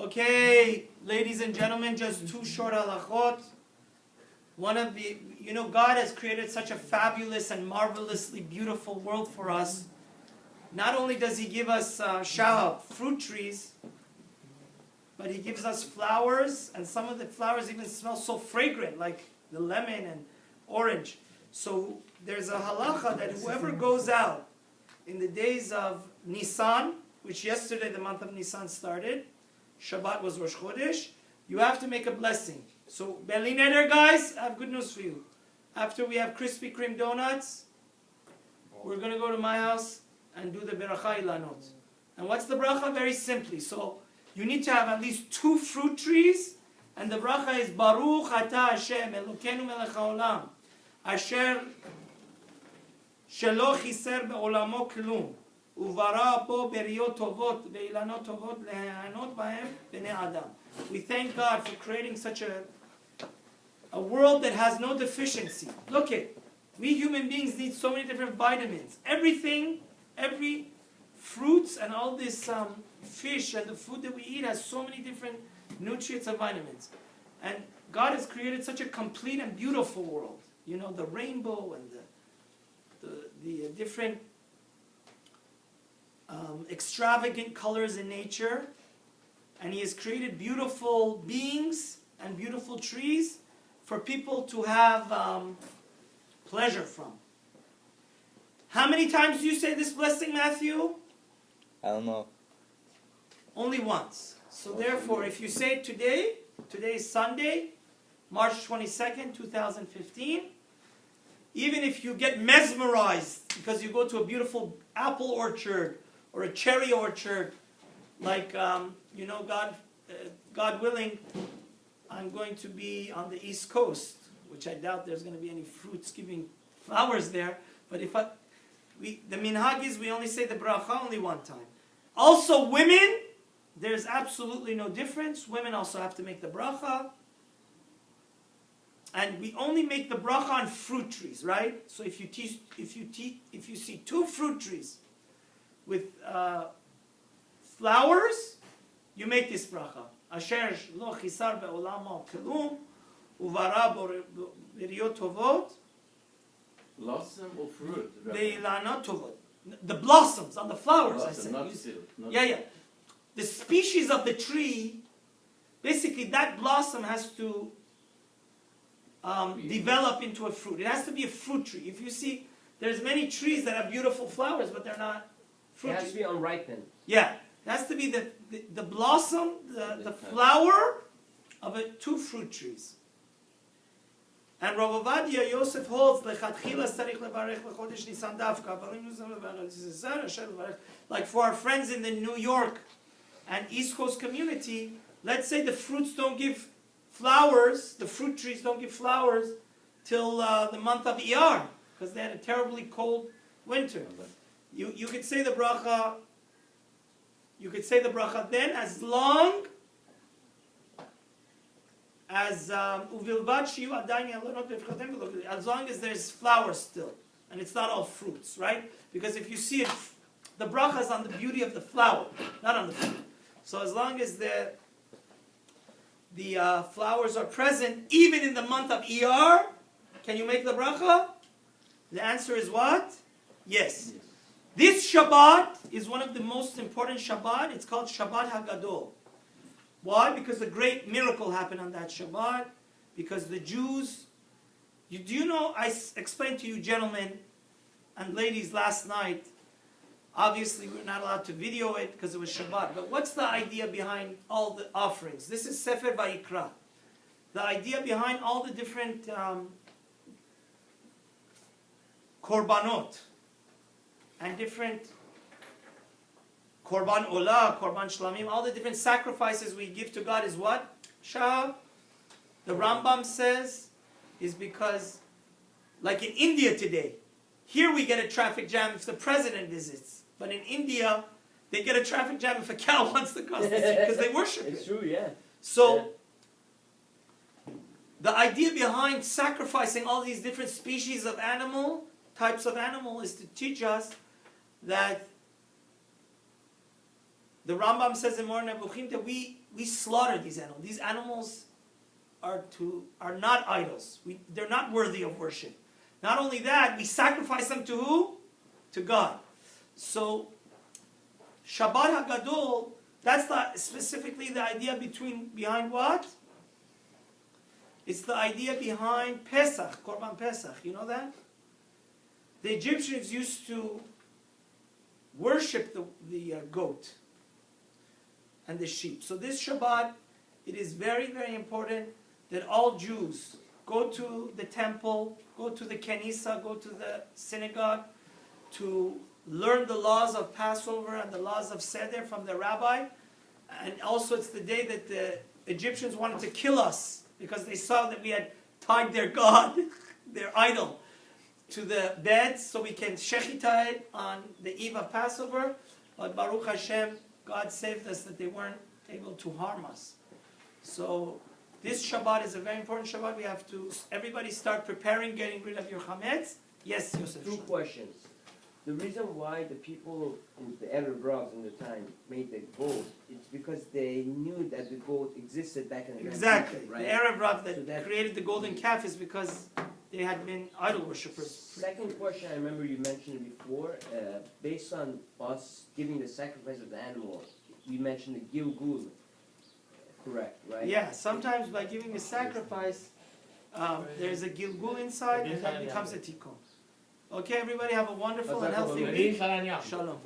Okay, ladies and gentlemen, just two short halachot. One of the, God has created such a fabulous and marvelously beautiful world for us. Not only does He give us Shabat, fruit trees, but He gives us flowers, and some of the flowers even smell so fragrant, like the lemon and orange. So there's a halacha that whoever goes out in the days of Nissan, which yesterday the month of Nissan started, Shabat was Rosh Chodesh, you have to make a blessing. So, Berlin Eder guys, I have good news for you. After we have Krispy Kreme donuts, we're going to go to my house and do the Birkat Elanoot. And what's the bracha? Very simply. So, you need to have at least 2 fruit trees, and the bracha is Baruch Ata Hashem Elokeinu Melech HaOlam Asher Shelo Chiser Be'olamo Klum Uvara Po Beriyot Tovot Ve'Ilanot Tovot Lehanot Bahem Bnei Adam. We thank God for creating such a world that has no deficiency. Look it, we human beings need so many different vitamins. Everything, every fruits and all this fish and the food that we eat has so many different nutrients and vitamins. And God has created such a complete and beautiful world. You know, the rainbow and the different extravagant colors in nature. And He has created beautiful beings and beautiful trees for people to have pleasure from. How many times do you say this blessing, Matthew? I don't know. Only once. So therefore, if you say it today is Sunday, March 22nd, 2015, even if you get mesmerized because you go to a beautiful apple orchard or a cherry orchard, like, God willing, I'm going to be on the East Coast, which I doubt there's going to be any fruits giving flowers there. But the minhag is we only say the bracha only one time. Also, women, there's absolutely no difference. Women also have to make the bracha. And we only make the bracha on fruit trees, right? So if you see 2 fruit trees with flowers, you make this bracha. Asher lo chisar be'olamo kelum uvara beriyot tovot. Blossom or fruit? Ve'ilana tovot. The blossoms on the flowers, I said. Yeah. The species of the tree, basically that blossom has to develop into a fruit. It has to be a fruit tree. If you see, there's many trees that have beautiful flowers, but they're not fruit trees. It has to be unripened. Yeah. It has to be the blossom, the flower of 2 fruit trees. And Rav Ovadia Yosef holds like for our friends in the New York and East Coast community, let's say the fruits don't give flowers, the fruit trees don't give flowers till the month of Iyar, because they had a terribly cold winter. You could say the bracha. You could say the bracha then, as long as as long as there's flowers still, and it's not all fruits, right? Because if you see it, the bracha is on the beauty of the flower, not on the fruit. So as long as the flowers are present, even in the month of Iyar, can you make the bracha? The answer is what? Yes. This Shabbat is one of the most important Shabbat. It's called Shabat HaGadol. Why? Because a great miracle happened on that Shabbat. Because the Jews... do you know, I explained to you gentlemen and ladies last night, obviously we're not allowed to video it because it was Shabbat, but what's the idea behind all the offerings? This is Sefer Vayikra. The idea behind all the different korbanot, and different korban olah, korban shlamim, all the different sacrifices we give to God is what? Shah. The Rambam says is because, like in India today, here we get a traffic jam if the president visits, but in India they get a traffic jam if a cow wants to cross the street because they worship it. It's true, yeah. So, the idea behind sacrificing all these different species of types of animal, is to teach us that The Rambam says in Moreh Nevuchim that we slaughter these animals. These animals are not idols. They're not worthy of worship. Not only that, we sacrifice them to who? To God. So, Shabbat HaGadol, that's specifically the idea behind what? It's the idea behind Pesach, Korban Pesach. You know that? The Egyptians used to worship the goat and the sheep. So this Shabbat, it is very, very important that all Jews go to the temple, go to the Kenisa, go to the synagogue to learn the laws of Passover and the laws of Seder from the rabbi. And also it's the day that the Egyptians wanted to kill us because they saw that we had tied their god, their idol, to the bed so we can shechita it on the eve of Passover. But Baruch Hashem, God saved us that they weren't able to harm us. So this Shabbat is a very important Shabbat. We have to, everybody start preparing, getting rid of your chametz. Yes, Yosef. Two questions. The reason why the people in the Arab Ravs in the time made the goat, it's because they knew that the goat existed back in the Exactly. Egypt, right? The Arab Rav that, So that- created the golden calf is because they had been idol worshippers. Second question, I remember you mentioned before, based on us giving the sacrifice of the animal, you mentioned the Gilgul, correct, right? Yeah, sometimes by giving a sacrifice, there's a gilgul inside and that becomes a tikkun. Okay, everybody have a wonderful and healthy week. Shalom.